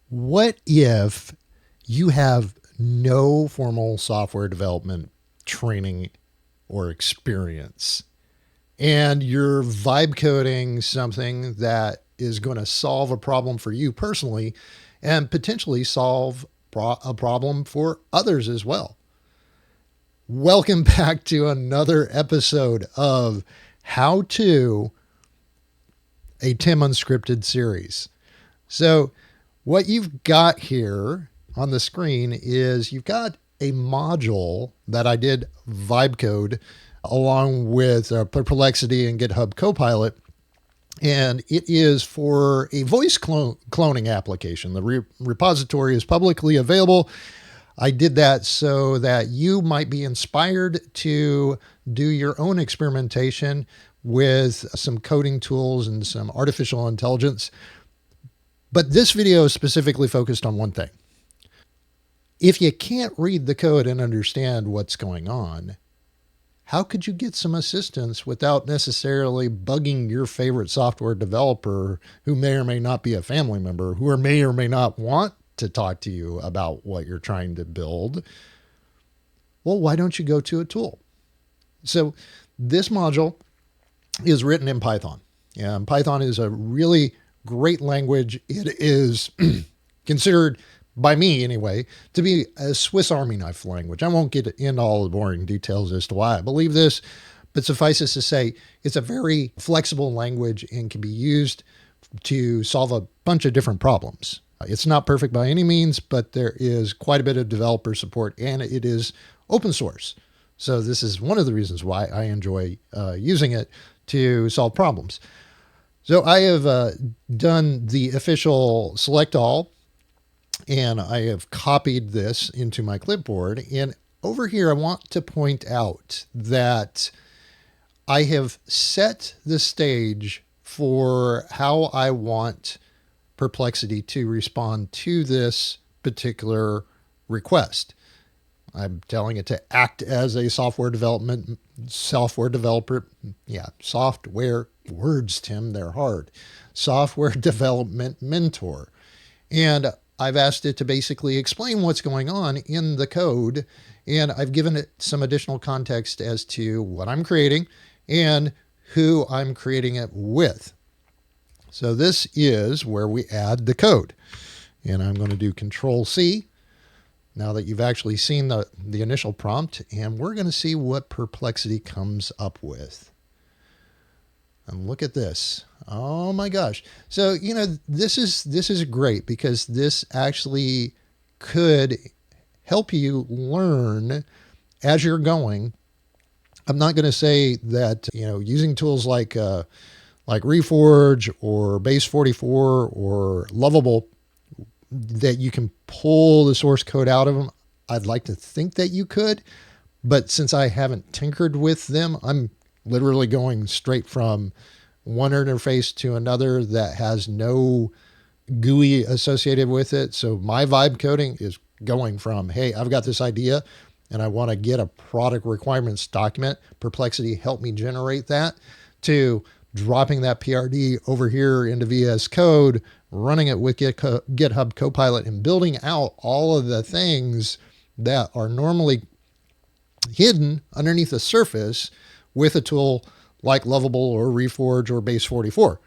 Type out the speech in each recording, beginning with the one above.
What if you have no formal software development training or experience and you're vibe coding something that is going to solve a problem for you personally and potentially solve a problem for others as well? Welcome back to another episode of How To, a Tim Unscripted series. So, what you've got here on the screen is you've got a module that I did vibe code along with Perplexity and GitHub Copilot. And it is for a voice cloning application. The repository is publicly available. I did that so that you might be inspired to do your own experimentation with some coding tools and some artificial intelligence. But this video is specifically focused on one thing. If you can't read the code and understand what's going on, how could you get some assistance without necessarily bugging your favorite software developer who may or may not be a family member, who may or may not want to talk to you about what you're trying to build? Well, why don't you go to a tool? So this module is written in Python. And Python is a really great language. It is considered, by me anyway, to be a Swiss Army knife language. I won't get into all the boring details as to why I believe this, but suffice it to say, it's a very flexible language and can be used to solve a bunch of different problems. It's not perfect by any means, but there is quite a bit of developer support and it is open source. So this is one of the reasons why I enjoy using it to solve problems. So I have done the official select all, and I have copied this into my clipboard. And over here, I want to point out that I have set the stage for how I want Perplexity to respond to this particular request. I'm telling it to act as a software developer. Yeah, software words, Tim, they're hard. Software development mentor. And I've asked it to basically explain what's going on in the code. And I've given it some additional context as to what I'm creating and who I'm creating it with. So this is where we add the code. And I'm going to do Control C. Now that you've actually seen the initial prompt, and we're going to see what Perplexity comes up with. And look at this. Oh my gosh. So, this is great because this actually could help you learn as you're going. I'm not going to say that, using tools like Reforge or Base 44 or Lovable, that you can pull the source code out of them. I'd like to think that you could, but since I haven't tinkered with them, I'm literally going straight from one interface to another that has no GUI associated with it. So my vibe coding is going from, hey, I've got this idea and I want to get a product requirements document. Perplexity helped me generate that, to dropping that PRD over here into VS Code, running it with GitHub Copilot, and building out all of the things that are normally hidden underneath the surface with a tool like Lovable or Reforge or Base 44.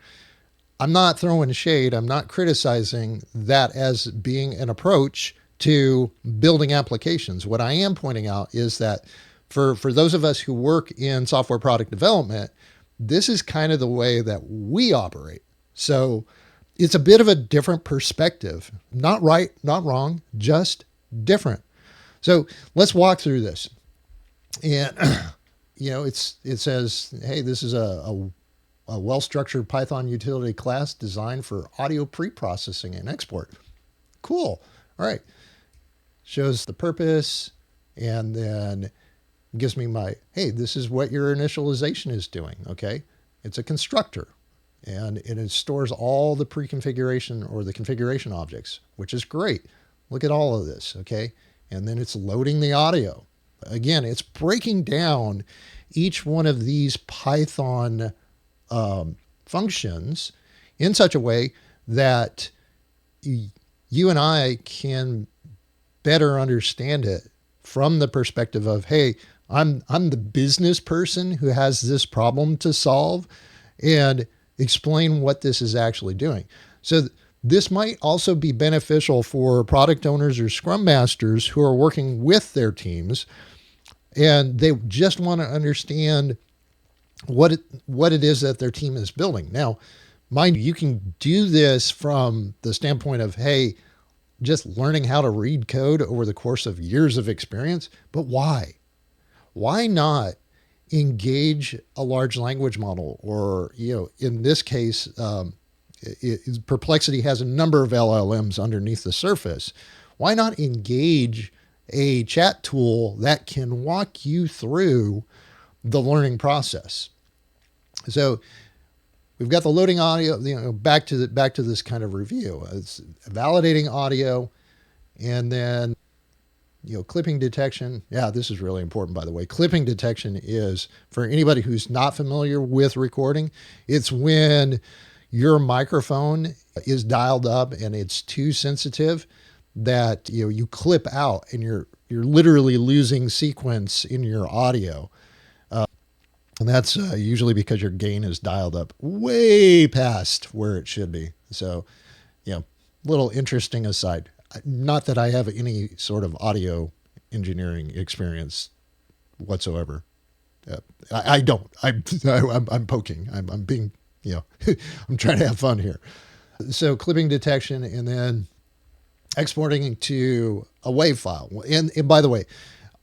I'm not throwing shade. I'm not criticizing that as being an approach to building applications. What I am pointing out is that for those of us who work in software product development, this is kind of the way that we operate. So it's a bit of a different perspective. Not right, not wrong, just different. So let's walk through this. And, it says, hey, this is a well-structured Python utility class designed for audio preprocessing and export. Cool. All right. Shows the purpose and then gives me hey, this is what your initialization is doing, okay? It's a constructor, and it stores all the pre-configuration or the configuration objects, which is great. Look at all of this, okay? And then it's loading the audio. Again, it's breaking down each one of these Python functions in such a way that you and I can better understand it from the perspective of, hey, I'm the business person who has this problem to solve, and explain what this is actually doing. So this might also be beneficial for product owners or scrum masters who are working with their teams, and they just want to understand what it is that their team is building. Now, mind you, you can do this from the standpoint of, hey, just learning how to read code over the course of years of experience. But why? Why not engage a large language model? Or, in this case, Perplexity has a number of LLMs underneath the surface. Why not engage a chat tool that can walk you through the learning process? So we've got the loading audio, back to this kind of review. It's validating audio, and then, clipping detection. Yeah, this is really important, by the way. Clipping detection is, for anybody who's not familiar with recording, it's when your microphone is dialed up and it's too sensitive that, you clip out, and you're literally losing sequence in your audio. And that's usually because your gain is dialed up way past where it should be. So, little interesting aside. Not that I have any sort of audio engineering experience whatsoever. I don't. I'm poking. I'm being, I'm trying to have fun here. So clipping detection, and then exporting to a WAV file. And by the way,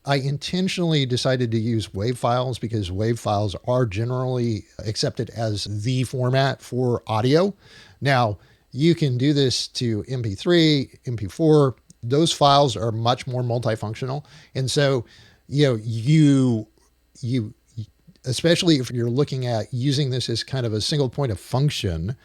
I intentionally decided to use WAV files because WAV files are generally accepted as the format for audio. Now, you can do this to MP3, MP4. Those files are much more multifunctional. And so, you especially if you're looking at using this as kind of a single point of function,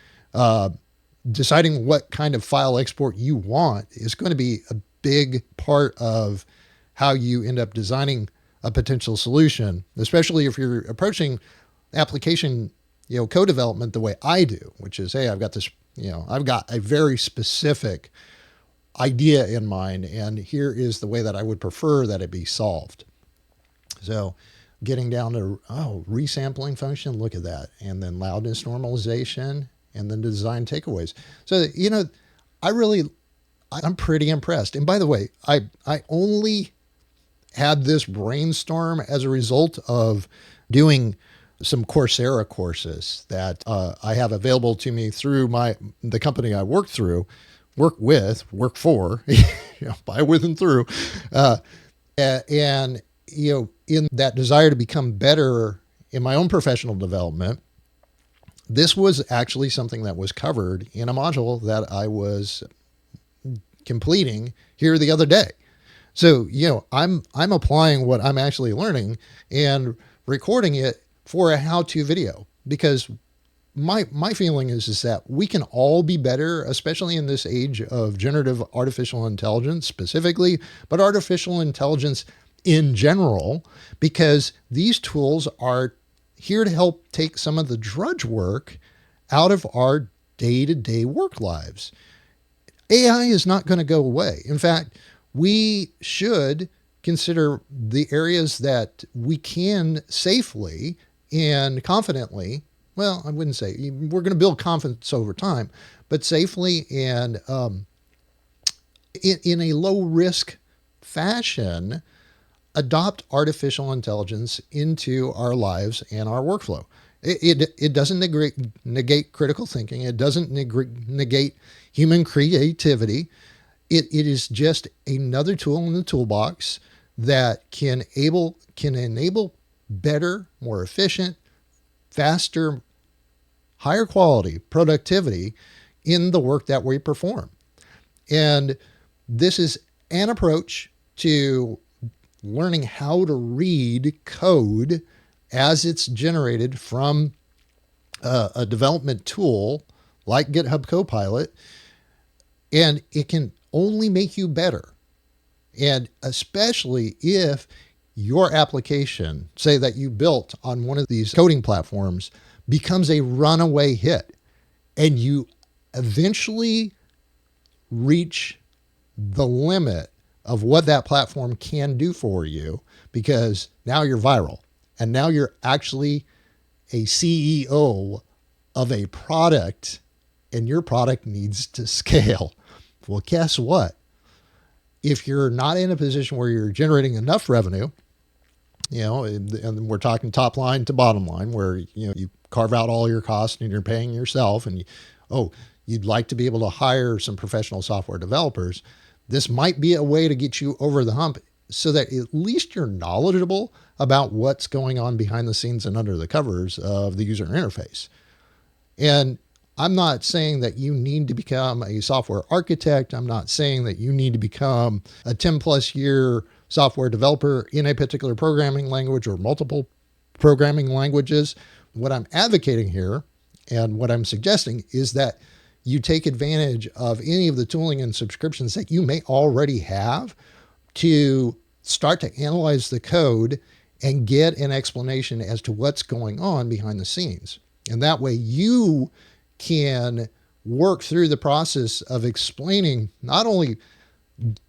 deciding what kind of file export you want is going to be a big part of how you end up designing a potential solution, especially if you're approaching application, code development the way I do, which is, hey, I've got this, I've got a very specific idea in mind, and here is the way that I would prefer that it be solved. So getting down to, resampling function, look at that. And then loudness normalization, and then design takeaways. So, I'm pretty impressed. And by the way, I only had this brainstorm as a result of doing some Coursera courses that I have available to me through the company I work for, by, with, and through. And, in that desire to become better in my own professional development, this was actually something that was covered in a module that I was completing here the other day. So, I'm applying what I'm actually learning and recording it for a how-to video, because my feeling is that we can all be better, especially in this age of generative artificial intelligence specifically, but artificial intelligence in general, because these tools are here to help take some of the drudge work out of our day-to-day work lives. AI is not going to go away. In fact, we should consider the areas that we can safely and confidently, well, I wouldn't say, we're going to build confidence over time, but safely and in a low-risk fashion, adopt artificial intelligence into our lives and our workflow. It doesn't negate critical thinking. It doesn't negate human creativity. It is just another tool in the toolbox that can enable better, more efficient, faster, higher quality productivity in the work that we perform. And this is an approach to learning how to read code as it's generated from a development tool like GitHub Copilot, and it can only make you better. And especially if your application, say that you built on one of these coding platforms, becomes a runaway hit, and you eventually reach the limit of what that platform can do for you, because now you're viral and now you're actually a CEO of a product and your product needs to scale. Well, guess what? If you're not in a position where you're generating enough revenue, and we're talking top line to bottom line, where you carve out all your costs and you're paying yourself, and you'd like to be able to hire some professional software developers, this might be a way to get you over the hump so that at least you're knowledgeable about what's going on behind the scenes and under the covers of the user interface. And I'm not saying that you need to become a software architect. I'm not saying that you need to become a 10 plus year software developer in a particular programming language or multiple programming languages. What I'm advocating here and what I'm suggesting is that you take advantage of any of the tooling and subscriptions that you may already have to start to analyze the code and get an explanation as to what's going on behind the scenes. And that way you can work through the process of explaining not only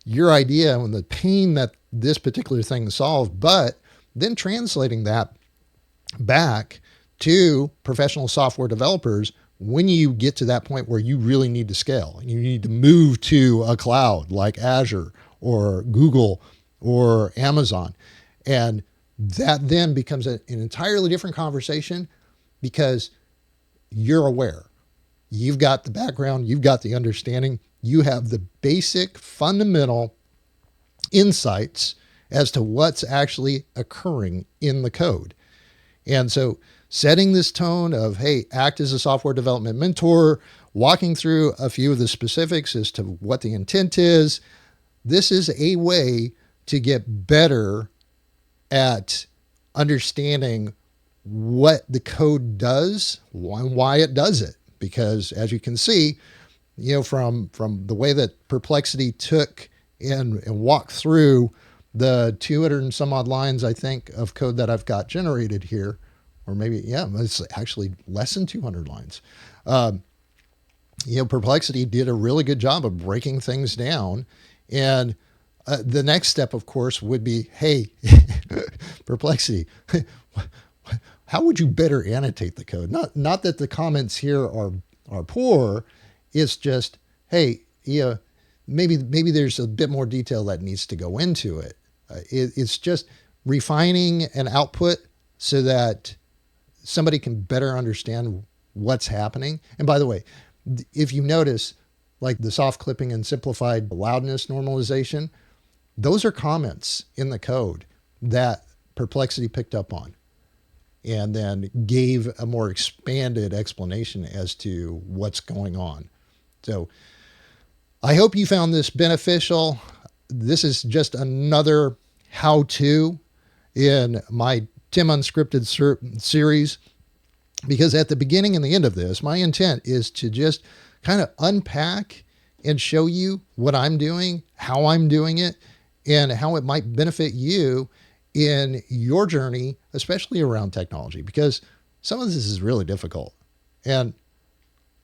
your idea and the pain that this particular thing solved, but then translating that back to professional software developers when you get to that point where you really need to scale. You need to move to a cloud like Azure or Google or Amazon. And that then becomes an entirely different conversation because you're aware. You've got the background, you've got the understanding, you have the basic fundamental insights as to what's actually occurring in the code. And so setting this tone of, hey, act as a software development mentor, walking through a few of the specifics as to what the intent is, this is a way to get better at understanding what the code does, why it does it. Because as you can see, from the way that Perplexity took and walked through the 200 and some odd lines, I think, of code that I've got generated here, or maybe, it's actually less than 200 lines. Perplexity did a really good job of breaking things down. And the next step, of course, would be, hey, Perplexity, how would you better annotate the code? Not that the comments here are poor. It's just, hey, maybe there's a bit more detail that needs to go into it. It's just refining an output so that somebody can better understand what's happening. And by the way, if you notice, like the soft clipping and simplified loudness normalization, those are comments in the code that Perplexity picked up on and then gave a more expanded explanation as to what's going on. So I hope you found this beneficial. This is just another how-to in my Tim Unscripted series, because at the beginning and the end of this, my intent is to just kind of unpack and show you what I'm doing, how I'm doing it, and how it might benefit you in your journey, especially around technology, because some of this is really difficult. And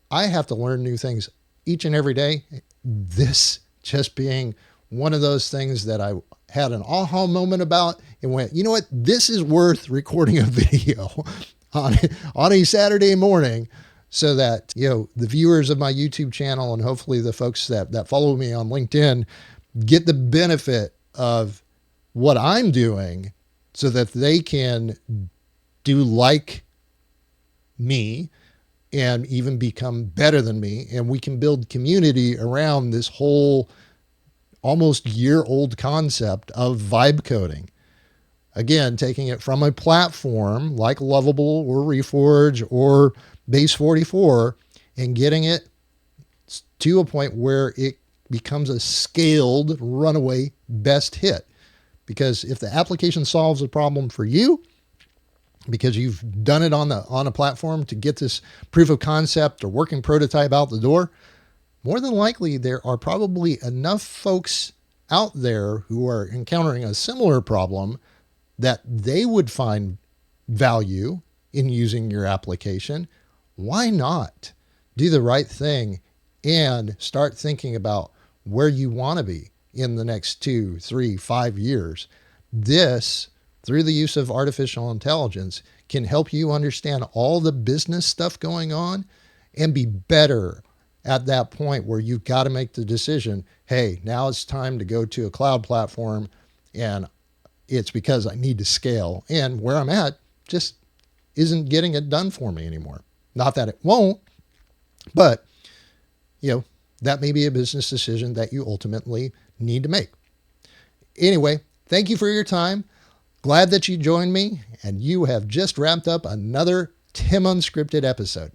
I have to learn new things each and every day. This just being one of those things that I had an aha moment about and went, you know what, this is worth recording a video on a Saturday morning so that, the viewers of my YouTube channel and hopefully the folks that follow me on LinkedIn get the benefit of what I'm doing so that they can do like me and even become better than me. And we can build community around this whole almost year-old concept of vibe coding. Again, taking it from a platform like Lovable or Reforge or Base 44 and getting it to a point where it becomes a scaled runaway best hit. Because if the application solves a problem for you, because you've done it on a platform to get this proof of concept or working prototype out the door, more than likely there are probably enough folks out there who are encountering a similar problem that they would find value in using your application. Why not do the right thing and start thinking about where you want to be in the next 2, 3, 5 years. This, through the use of artificial intelligence, can help you understand all the business stuff going on and be better at that point where you've got to make the decision, hey, now it's time to go to a cloud platform, and it's because I need to scale. And where I'm at just isn't getting it done for me anymore. Not that it won't, but that may be a business decision that you ultimately need to make. Anyway, thank you for your time. Glad that you joined me, and you have just wrapped up another Tim Unscripted episode.